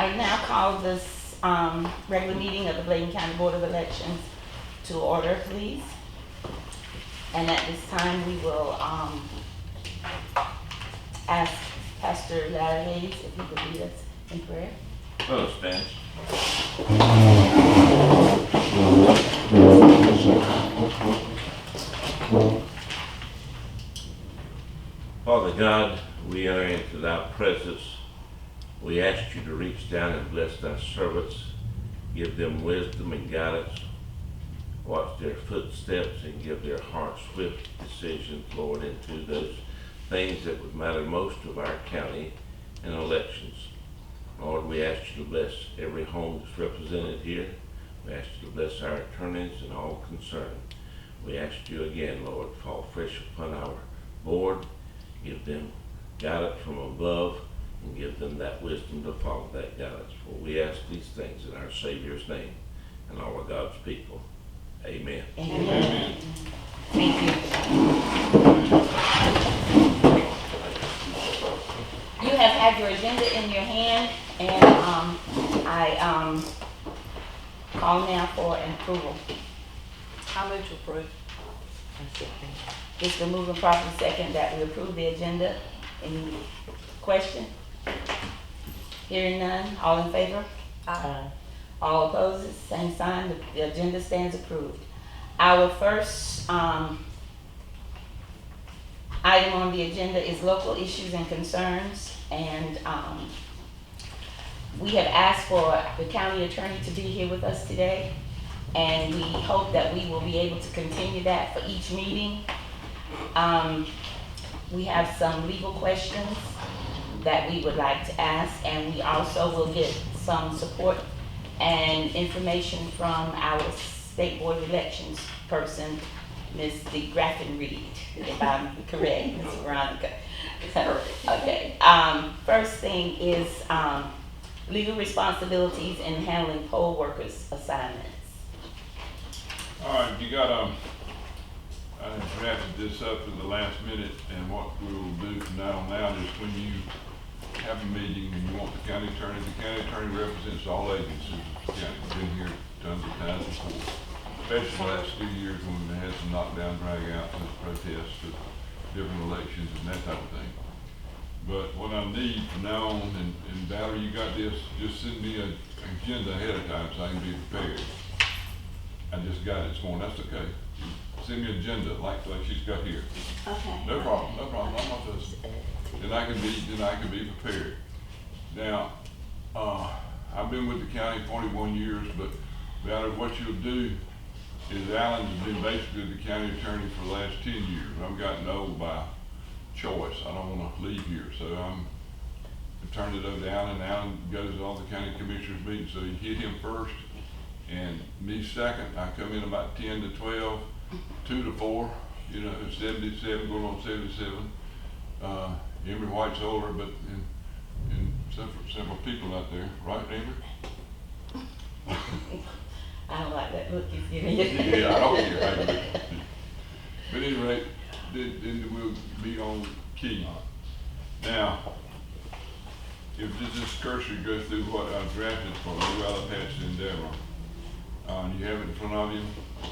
I now call this regular meeting of the Bladen County Board of Elections to order, please. And at this time, we will ask Pastor Larry Hayes if he could lead us in prayer. Let us stand. Father God, we enter into thy presence. We ask you to reach down and bless thy servants, give them wisdom and guidance, watch their footsteps and give their hearts swift decisions, Lord, into those things that would matter most of our county and elections. Lord, we ask you to bless every home that's represented here. We ask you to bless our attorneys and all concerned. We ask you again, Lord, fall fresh upon our board, give them guidance from above, and give them that wisdom to follow that guidance. For we ask these things in our Savior's name and all of God's people. Amen. Amen. Thank you. You have had your agenda in your hand, and I call now for an approval. I move to approve. It's been moved and properly second that we approve the agenda. Any question? Hearing none, all in favor? Aye. All opposed, same sign. The agenda stands approved. Our first item on the agenda is local issues and concerns, and we have asked for the county attorney to be here with us today, and we hope that we will be able to continue that for each meeting. We have some legal questions that we would like to ask, and we also will get some support and information from our State Board of Elections person, Ms. DeGraffin-Reed, if I'm correct, Ms. Veronica. Okay. First thing is legal responsibilities in handling poll workers' assignments. All right, you got I drafted this up at the last minute, and what we will do from now on out is when you have a meeting and you want the county attorney represents all agencies of the county. Been here tons of times before, especially the last 2 years when we had some knockdown, drag out, and protests of different elections and that type of thing. But what I need from now on, and Valerie, you got this, just send me an agenda ahead of time so I can be prepared. I just got it this morning, that's okay. Send me an agenda like she's got here. Okay. No problem, no problem, I'm not just, then I can be prepared. Now, I've been with the county 41 years, but Valerie, what you'll do is Alan has been basically the county attorney for the last 10 years. I've gotten old by choice. I don't want to leave here, so I turned it over to Alan. Alan goes to all the county commissioners meetings, so you hit him first, and me second. I come in about 10 to 12, 2 to 4, 77, going on 77. Emory White's older, but and several people out there, right, Emory? I don't like that look you're giving. Yeah, I don't care. But anyway, then we'll be on key. Now, if this cursor goes through what I drafted for you, I'll pass it in Deborah. You have it in front of you. It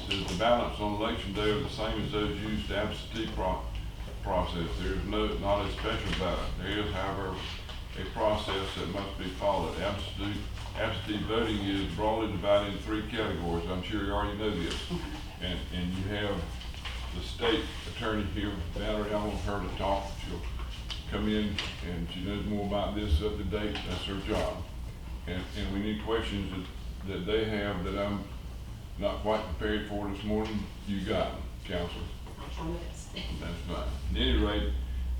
says the ballots on election day are the same as those used to absentee process. There is not a special ballot. There is, however, a process that must be followed. Absentee voting is broadly divided into 3 categories. I'm sure you already know this. And you have the state attorney here, Valerie. I want her to talk. She'll come in and she knows more about this up to date. That's her job. And we need questions that they have that I'm not quite prepared for this morning. You got them, Counselor. That's fine. At any rate,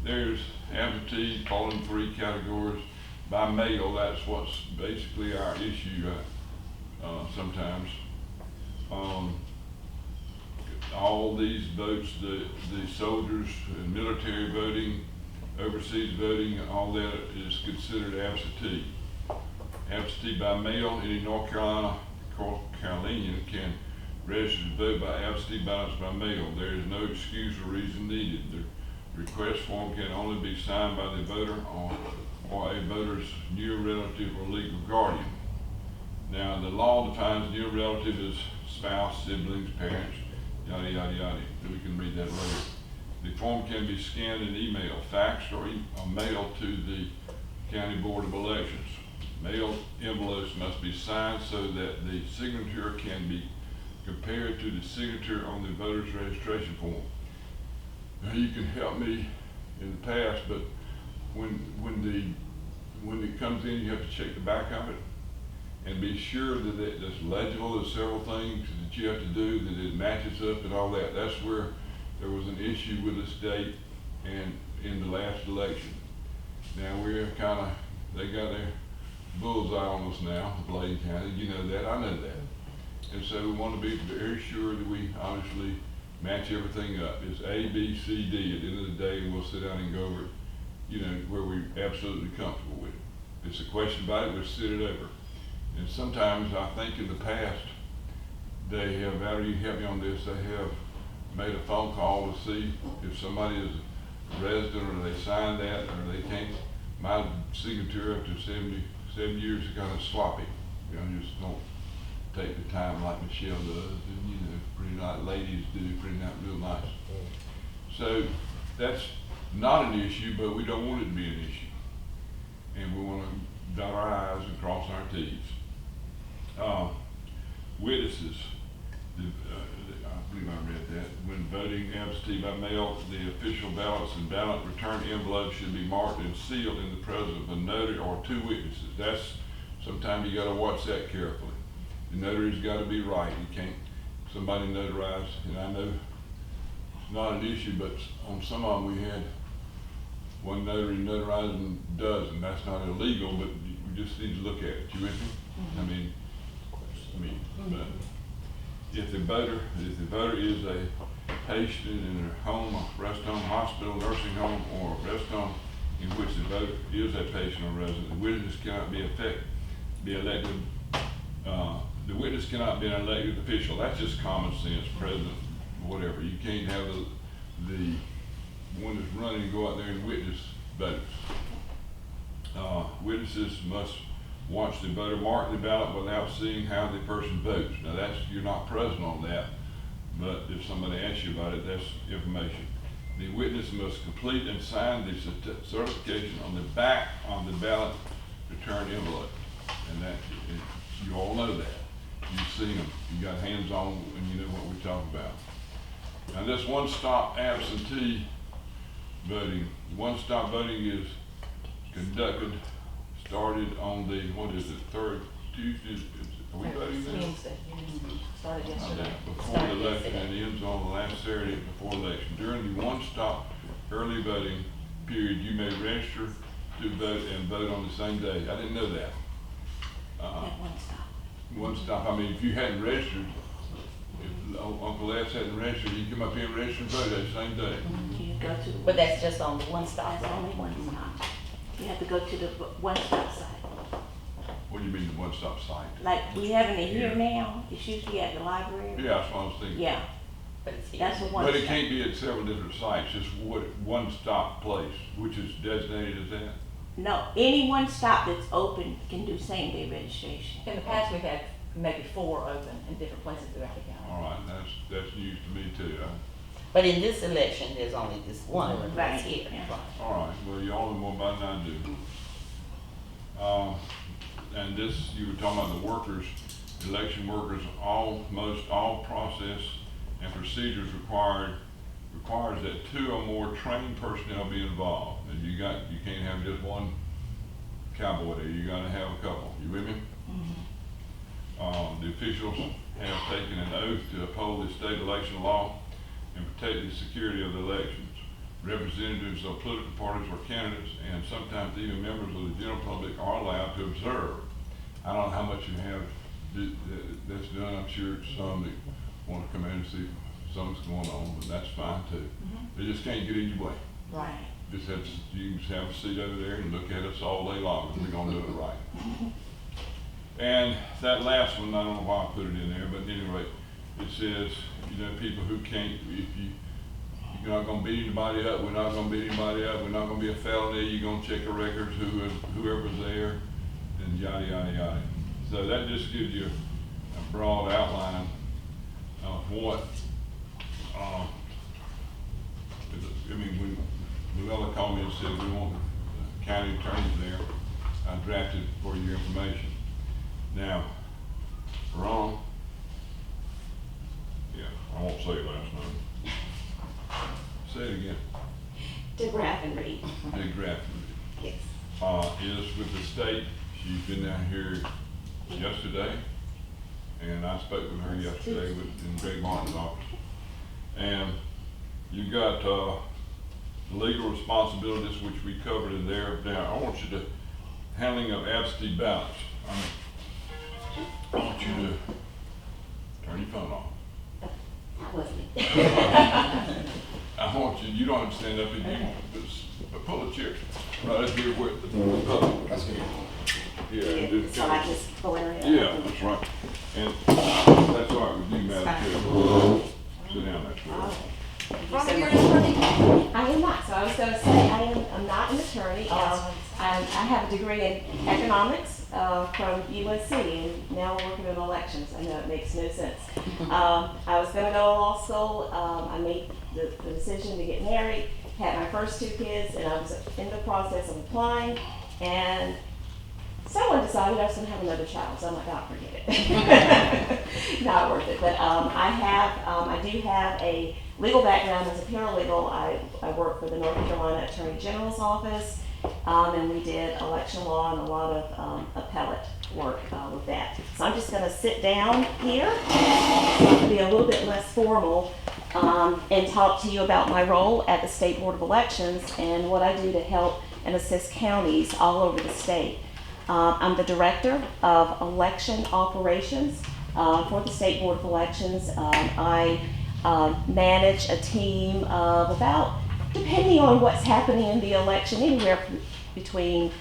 there's absentee falling 3 categories. By mail, that's what's basically our issue sometimes. All these votes, the soldiers and military voting, overseas voting, all that is considered absentee. Absentee by mail, any North Carolinian can register to vote by absentee ballots by mail. There is no excuse or reason needed. The request form can only be signed by the voter or a voter's near relative or legal guardian. Now, the law defines near relative as spouse, siblings, parents, yada, yada, yada. We can read that later. The form can be scanned and emailed, faxed, or mailed to the County Board of Elections. Mailed envelopes must be signed so that the signature can be compared to the signature on the voter's registration form. Now, you can help me in the past, but when it comes in, you have to check the back of it and be sure that it's legible. There's several things that you have to do, that it matches up and all that. That's where there was an issue with the state and in the last election. Now they got their bullseye on us now, Blaine County. You know that, I know that. And so we want to be very sure that we honestly match everything up. It's A, B, C, D at the end of the day, and we'll sit down and go over it, you know, where we're absolutely comfortable with it. If it's a question about it, we'll sit it over. And sometimes I think in the past, they have, Valerie, you help me on this, they have made a phone call to see if somebody is a resident or they signed that or they can't. My signature up to 77 years is kind of sloppy. You know, just don't take the time like Michelle does, and you know, pretty nice ladies do, pretty not real nice. So that's not an issue, but we don't want it to be an issue. And we want to dot our I's and cross our T's. Witnesses, I believe I read that. When voting absentee by mail, the official ballots and ballot return envelopes should be marked and sealed in the presence of a notary or two witnesses. That's, sometimes you gotta watch that carefully. The notary's gotta be right. You can't, somebody notarize, and I know it's not an issue, but on some of them we had one notary notarizing dozen. That's not illegal, but we just need to look at it. You with me? I mean, but if the voter is a patient in a home, a rest home, hospital, nursing home, or a rest home in which the voter is a patient or resident, the witness cannot be elected. The witness cannot be an elected official. That's just common sense, president, whatever. You can't have the one that's running go out there and witness votes. Witnesses must watch the voter mark the ballot without seeing how the person votes. Now you're not present on that, but if somebody asks you about it, that's information. The witness must complete and sign the certification on the back of the ballot return envelope. And you all know that. You've seen them. You got hands on and you know what we talk about. Now this one-stop absentee voting. One-stop voting is conducted, started on the, third Tuesday? Are we voting now? Wednesday. Started yesterday. Before the election and ends on the last Saturday before election. During the one-stop early voting period, you may register to vote and vote on the same day. I didn't know that. One stop. I mean, if you hadn't registered, if Uncle Les hadn't registered, you come up here and register and vote that same day. You go to the. But that's just on the one stop. That's only one stop. You have to go to the one stop site. What do you mean the one-stop site? Like we having it here now, it's usually at the library. Yeah, that's what I was thinking. Yeah, But it's here. that's a one But it stop. can't be at several different sites, just one-stop place, which is designated as that. No, any one stop that's open can do same day registration. In the past, we've had maybe 4 open in different places throughout the county. All right, that's news to me too. But in this election, there's only this one Right, that's here. yeah. All right, well, you all know more about it than I do. And this, you were talking about the workers, election workers, most all process and procedures requires that 2 or more trained personnel be involved. And you can't have just one cowboy there, you gotta have a couple. You with me? The officials have taken an oath to uphold the state election law and protect the security of the elections. Representatives of political parties or candidates, and sometimes even members of the general public, are allowed to observe. I don't know how much you have that's done. I'm sure some that want to come in and see something's going on, but that's fine too. They just can't get in your way. Right. You just have a seat over there and look at us all day long, and we're gonna do it right. And that last one, I don't know why I put it in there, but anyway, it says, people who can't, if you you're not gonna beat anybody up, we're not gonna beat anybody up, we're not gonna be a felony, you're gonna check the records, whoever's there, and yada, yada, yada. So that just gives you a broad outline of what, I mean, when Luella called me and said we want the county attorneys there, I drafted for your information. Now, Ron, yeah, I won't say it last name. Say it again. DeGraff Reed. Big Grafton. Yes. Is with the state. She's been down here yesterday, and I spoke with her yesterday in Greg Martin's office. And you got legal responsibilities, which we covered in there. Now, I want you to handling of absentee ballots. I want you to turn your phone off. That wasn't me. I want you don't have to stand up and you pull a chair right up here with the public. That's good. Yeah, and just So I just go in around. yeah, that's right. And that's all right with you, Madam Chair. Sit down, that's good. Ron, you're an attorney? I am not, so I was gonna say, I'm not an attorney. I have a degree in economics, from USC, and now I'm working in elections. I know it makes no sense. I was gonna go to law school, I made the decision to get married, had my first 2 kids, and I was in the process of applying, and someone decided I was gonna have another child, so I'm like, oh, forget it. Not worth it, but I do have a legal background as a paralegal. I work for the North Carolina Attorney General's office, and we did election law and a lot of appellate work with that. So I'm just gonna sit down here, be a little bit less formal, and talk to you about my role at the State Board of Elections and what I do to help and assist counties all over the state. I'm the Director of Election Operations for the State Board of Elections. I manage a team of about, depending on what's happening in the election, anywhere between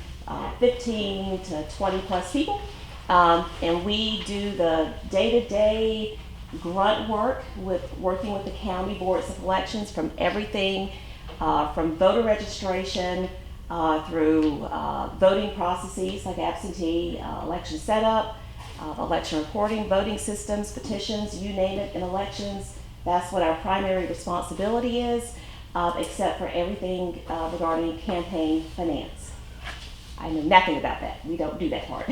15 to 20 plus people. And we do the day-to-day grunt work with working with the county boards of elections, from everything from voter registration through voting processes like absentee, election setup, election reporting, voting systems, petitions, you name it in elections. That's what our primary responsibility is, except for everything regarding campaign finance. I know nothing about that. We don't do that part.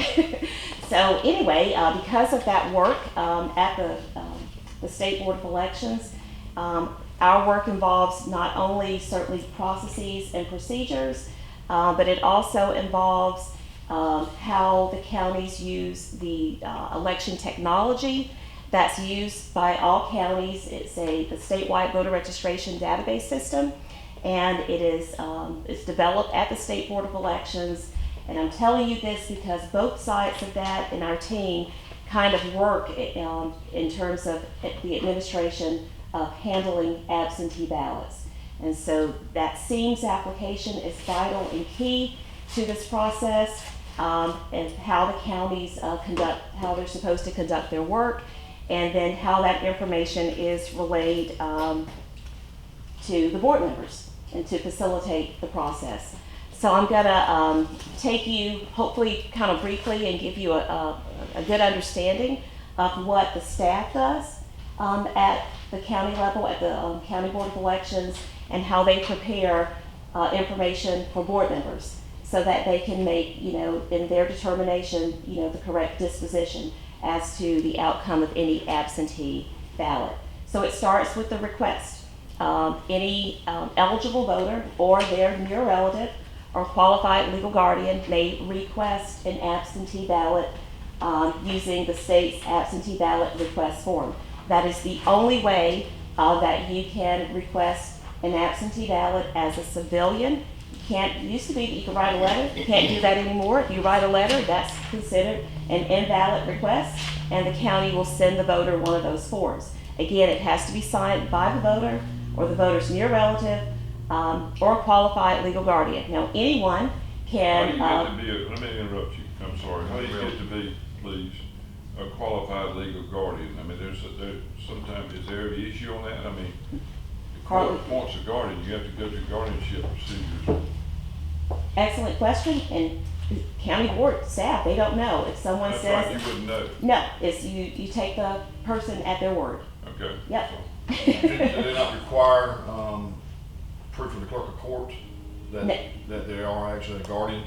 So anyway, because of that work at the State Board of Elections, our work involves not only certainly processes and procedures, but it also involves how the counties use the election technology that's used by all counties. It's the statewide voter registration database system, and it is it's developed at the State Board of Elections. And I'm telling you this because both sides of that and our team kind of work in terms of the administration of handling absentee ballots. And so that SEAMS application is vital and key to this process, and how the counties how they're supposed to conduct their work, and then how that information is relayed to the board members and to facilitate the process. So I'm gonna take you, hopefully kind of briefly, and give you a good understanding of what the staff does at the county level, at the County Board of Elections, and how they prepare information for board members so that they can make, in their determination, the correct disposition as to the outcome of any absentee ballot. So it starts with the request. Any eligible voter or their near relative or qualified legal guardian may request an absentee ballot using the state's absentee ballot request form. That is the only way that you can request an absentee ballot as a civilian. It used to be that you could write a letter. You can't do that anymore. If you write a letter, that's considered an invalid request, and the county will send the voter one of those forms. Again, it has to be signed by the voter or the voter's near relative or a qualified legal guardian. Now, anyone can. How do you get to be let me interrupt you. I'm sorry. How do you get to be, please, a qualified legal guardian? I mean, there's sometimes, is there an issue on that? I mean, Carly, Appoints a guardian, you have to go through guardianship procedures. excellent question, and county board staff, they don't know. If someone That's says, right, you wouldn't know, no, it's you take the person at their word. okay? Yep. So, Do they not require, proof of the clerk of court that, No. that they are actually a guardian,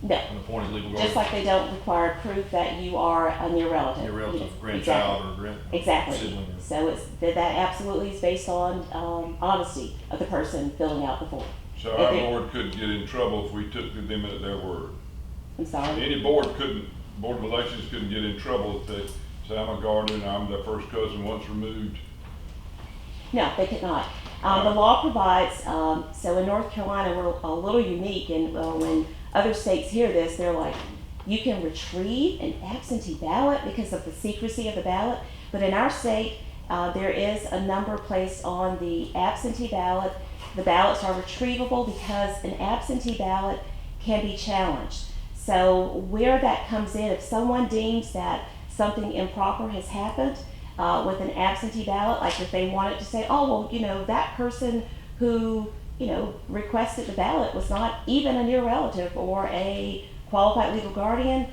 No, an appointed legal just guardian? like they don't require proof that you are a near relative. Your relative, Exactly. grandchild or Exactly. sibling. So it's, that absolutely is based on, honesty of the person filling out the form. So If our they- board couldn't get in trouble if we took them at their word. I'm sorry. Any board of elections couldn't get in trouble if they say, I'm a guardian, I'm the first cousin once removed. No, they could not. The law provides, so in North Carolina, we're a little unique, and when other states hear this, they're like, you can retrieve an absentee ballot because of the secrecy of the ballot. But in our state, there is a number placed on the absentee ballot. The ballots are retrievable because an absentee ballot can be challenged. So where that comes in, if someone deems that something improper has happened with an absentee ballot, like if they wanted to say, oh, well, you know, that person who, you know, requested the ballot was not even a near relative or a qualified legal guardian,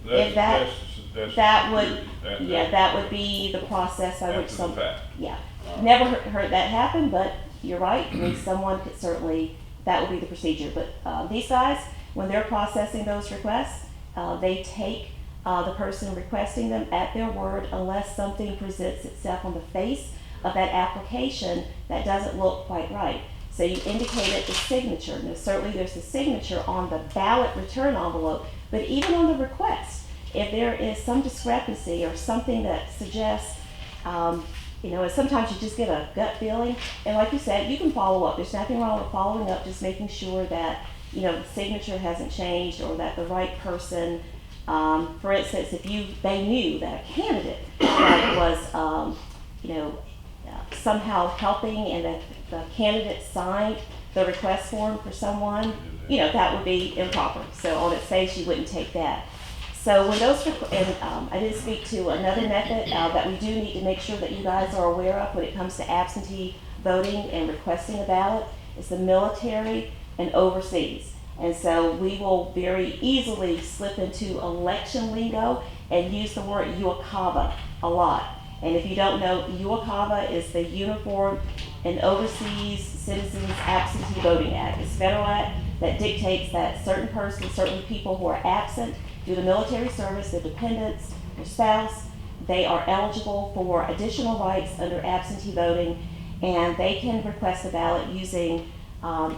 If that that would be the process by which After the some, fact. yeah. Never heard that happen, but you're right. I mean, someone could certainly, that would be the procedure. But these guys, when they're processing those requests, they take the person requesting them at their word unless something presents itself on the face of that application that doesn't look quite right. So you indicated the signature. Now, certainly there's a signature on the ballot return envelope, but even on the request, if there is some discrepancy or something that suggests, you know, and sometimes you just get a gut feeling, and like you said, you can follow up. There's nothing wrong with following up, just making sure that, you know, the signature hasn't changed or that the right person, for instance, if they knew that a candidate was, you know, somehow helping and that the candidate signed the request form for someone, you know, that would be improper. So on its face, you wouldn't take that. So when those, I did speak to another method that we do need to make sure that you guys are aware of when it comes to absentee voting and requesting a ballot, is the military and overseas. And so we will very easily slip into election lingo and use the word UOCAVA a lot. And if you don't know, UOCAVA is the Uniform and Overseas Citizens Absentee Voting Act. It's a federal act that dictates that certain persons, certain people who are absent due to military service, their dependents, their spouse, they are eligible for additional rights under absentee voting, and they can request a ballot using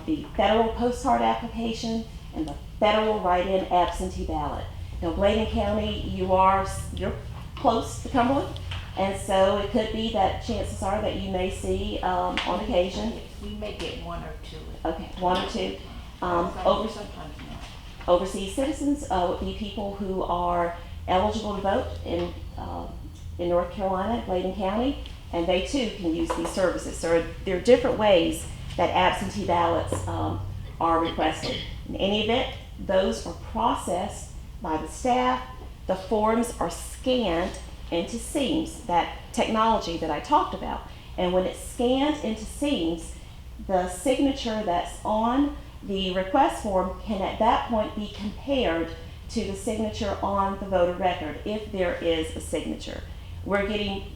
the federal postcard application and the federal write-in absentee ballot. Now, Bladen County, you're close to Cumberland. And so it could be that chances are that you may see on occasion, We may get one or two. okay, one or two. Sometimes not. Overseas citizens would be people who are eligible to vote in North Carolina, Bladen County, and they too can use these services. So there are different ways that absentee ballots are requested. In any event, those are processed by the staff. The forms are scanned into seams, that technology that I talked about. And when it's scanned into seams, the signature that's on the request form can at that point be compared to the signature on the voter record, if there is a signature.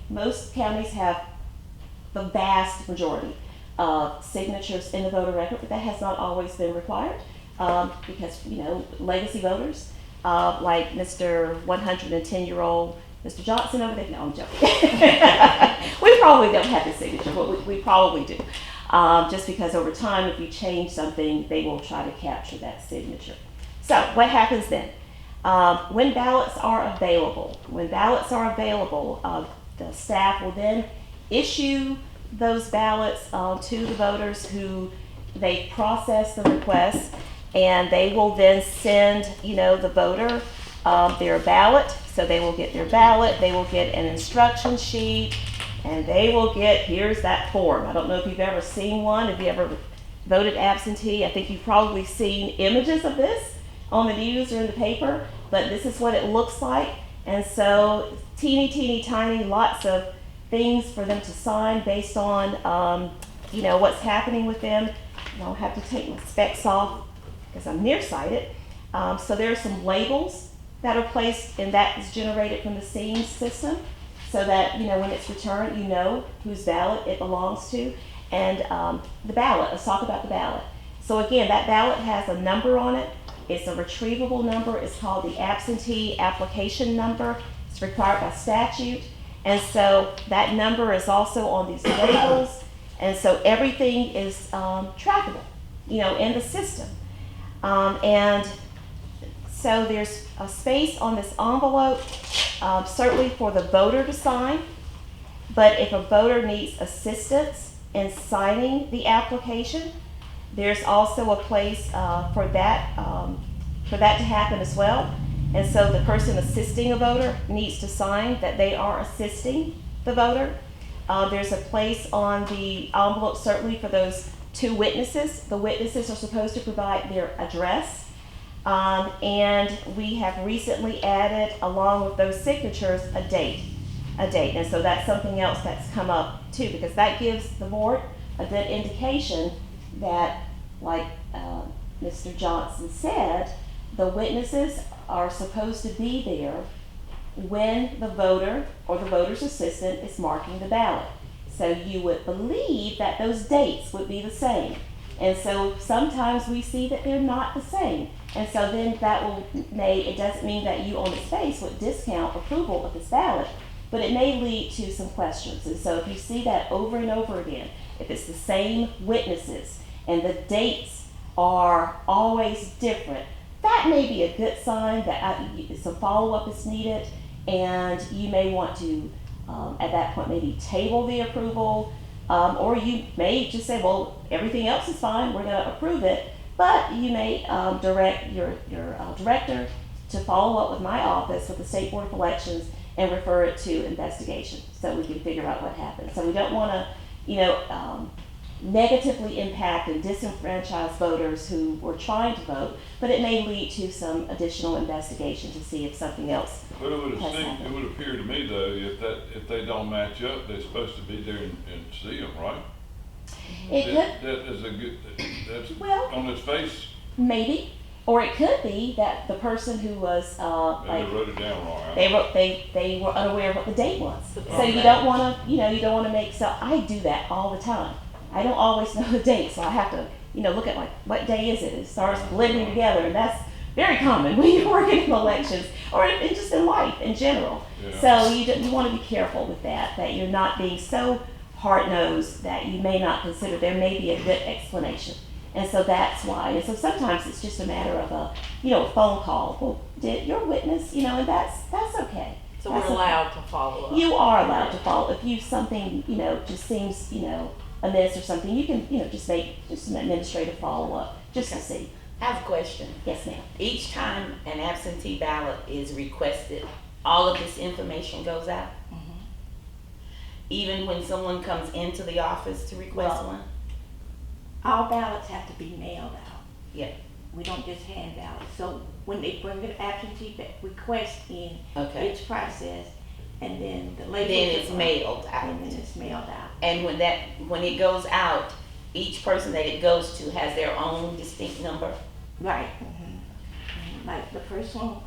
Most counties have the vast majority of signatures in the voter record, but that has not always been required because, you know, legacy voters, like Mr. 110-year-old Mr. Johnson over there. No, I'm joking. We probably don't have his signature, but we probably do. Just because over time, if you change something, they will try to capture that signature. So what happens then? When ballots are available, the staff will then issue those ballots to the voters who they process the request, and they will then send, you know, the voter their ballot. So they will get their ballot, they will get an instruction sheet, and they will get, here's that form. I don't know if you've ever seen one, if you ever voted absentee. I think you've probably seen images of this on the news or in the paper, but this is what it looks like. And so teeny tiny, lots of things for them to sign based on what's happening with them. I'll have to take my specs off because I'm nearsighted. So there are some labels that are placed, and that is generated from the SEAM system, so that when it's returned, you know whose ballot it belongs to. And the ballot. Let's talk about the ballot. So again, that ballot has a number on it. It's a retrievable number. It's called the absentee application number. It's required by statute. And so that number is also on these labels. And so everything is trackable, in the system. And so there's a space on this envelope, certainly for the voter to sign. But if a voter needs assistance in signing the application, there's also a place for that to happen as well. And so the person assisting a voter needs to sign that they are assisting the voter. There's a place on the envelope certainly for those two witnesses. The witnesses are supposed to provide their address. And we have recently added, along with those signatures, a date. And so that's something else that's come up too, because that gives the board a good indication that, like Mr. Johnson said, the witnesses are supposed to be there when the voter or the voter's assistant is marking the ballot. So you would believe that those dates would be the same. And so sometimes we see that they're not the same. And so then it doesn't mean that you on the space would discount approval of this ballot, but it may lead to some questions. And so if you see that over and over again, if it's the same witnesses and the dates are always different, that may be a good sign that some follow-up is needed, and you may want to, at that point, maybe table the approval, or you may just say, well, everything else is fine, we're going to approve it, but you may direct your director to follow up with my office with the State Board of Elections and refer it to investigation so we can figure out what happened. So we don't want to, negatively impact and disenfranchise voters who were trying to vote, but it may lead to some additional investigation to see if something else But it has happened. would appear to me though, if they don't match up, they're supposed to be there and see them, right? It could, That is a good, that's Well- on its face, maybe, or it could be that the person who was and they wrote it down wrong. they were unaware of what the date was. So Okay. you don't want to, you don't want to make, so I do that all the time. I don't always know the date, so I have to, look at what day is it? It starts blending together, and that's very common when you're working in elections, or just in life in general. Yeah. So you want to be careful with that you're not being so hard-nosed that you may not consider there may be a good explanation. And so that's why. And so sometimes it's just a matter of a phone call. Well, did your witness, and that's okay. So That's we're okay. allowed to follow up. You are allowed to follow. If you something, just seems, amiss or something, you can, just make just an administrative follow-up just to see. I have a question. Yes, ma'am. Each time an absentee ballot is requested, all of this information goes out? Even when someone comes into the office to request Well, one? All ballots have to be mailed out. Yeah, We don't just hand ballots. So when they bring the absentee request in, okay. it's processed, and then the label. Then it's mailed out. And then it's mailed out. And when it goes out, each person that it goes to has their own distinct number? Right. Like the first one